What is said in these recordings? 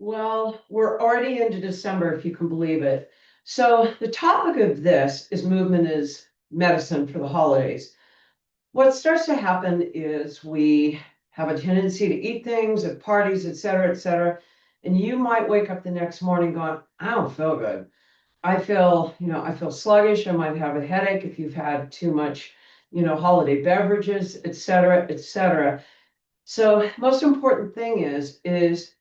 Well, we're already into December, if you can believe it. So the topic of this is movement is medicine for the holidays. What starts to happen is we have a tendency to eat things at parties, et cetera, et cetera. And you might wake up the next morning going, I don't feel good. I feel sluggish. I might have a headache if you've had too much, holiday beverages, et cetera, et cetera. So most important thing is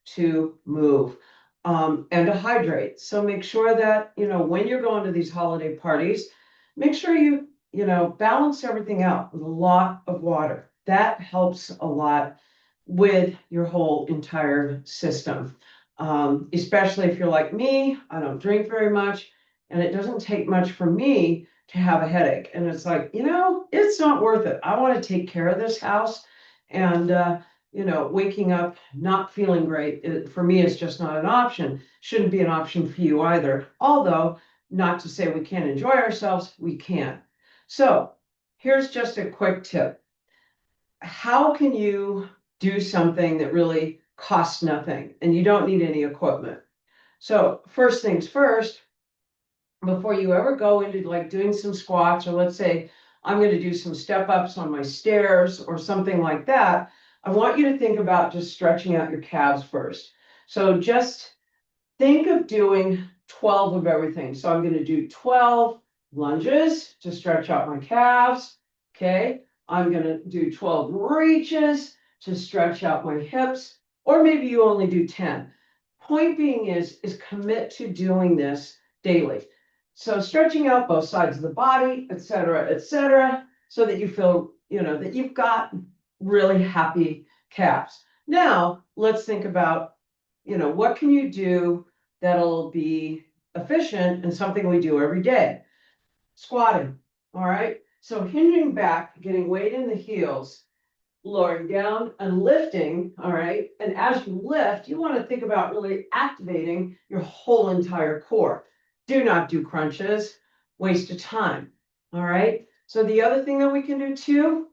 to move and to hydrate. So make sure that, when you're going to these holiday parties, make sure you balance everything out with a lot of water. That helps a lot with your whole entire system. Especially if you're like me, I don't drink very much, and it doesn't take much for me to have a headache. And it's like, it's not worth it. I want to take care of this house. And, waking up not feeling great, for me, is just not an option. Shouldn't be an option for you either. Although, not to say we can't enjoy ourselves, we can. So, here's just a quick tip. How can you do something that really costs nothing and you don't need any equipment? So, first things first, before you ever go into like doing some squats, or let's say I'm going to do some step ups on my stairs or something like that, I want you to think about just stretching out your calves first. So just think of doing 12 of everything. So I'm going to do 12 lunges to stretch out my calves. Okay. I'm going to do 12 reaches to stretch out my hips, or maybe you only do 10. Point being is commit to doing this daily. So stretching out both sides of the body, et cetera, so that you feel, that you've got really happy calves. Now, let's think about, what can you do that'll be efficient and something we do every day? Squatting, all right? So hinging back, getting weight in the heels, lowering down and lifting, all right? And as you lift, you want to think about really activating your whole entire core. Do not do crunches, waste of time, all right? So the other thing that we can do too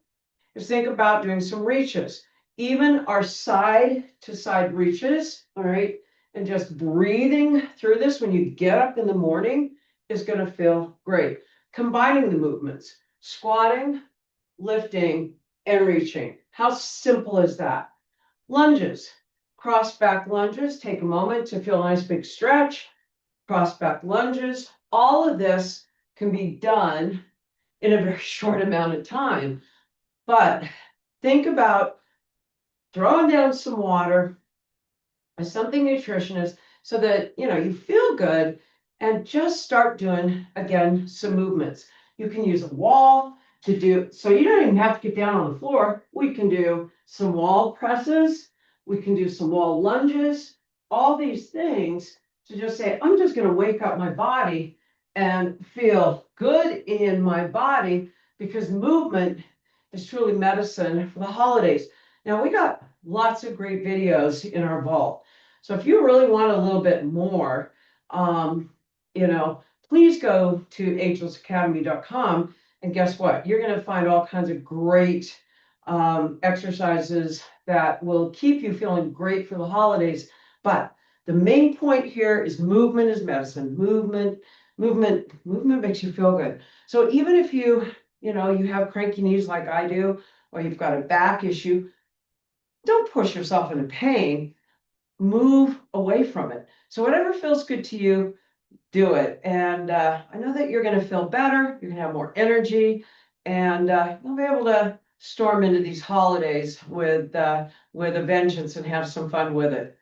is think about doing some reaches. Even our side to side reaches, all right? And just breathing through this when you get up in the morning is going to feel great. Combining the movements, squatting, lifting, and reaching. How simple is that? Lunges, cross back lunges. Take a moment to feel a nice big stretch. Cross back lunges. All of this can be done in a very short amount of time. But think about throwing down some water, something nutritious, so that you feel good, and just start doing again some movements. You can use a wall to do, so you don't even have to get down on the floor. We can do some wall presses, we can do some wall lunges, all these things to just say, I'm just going to wake up my body and feel good in my body, because movement is truly medicine for the holidays. Now, we got lots of great videos in our vault. So if you really want a little bit more, please go to angelsacademy.com. And guess what? You're going to find all kinds of great exercises that will keep you feeling great for the holidays. But the main point here is movement is medicine. Movement makes you feel good. So even if you have cranky knees like I do, or you've got a back issue, don't push yourself into pain. Move away from it. So whatever feels good to you, do it. And I know that you're going to feel better. You're going to have more energy, and you'll be able to storm into these holidays with a vengeance and have some fun with it.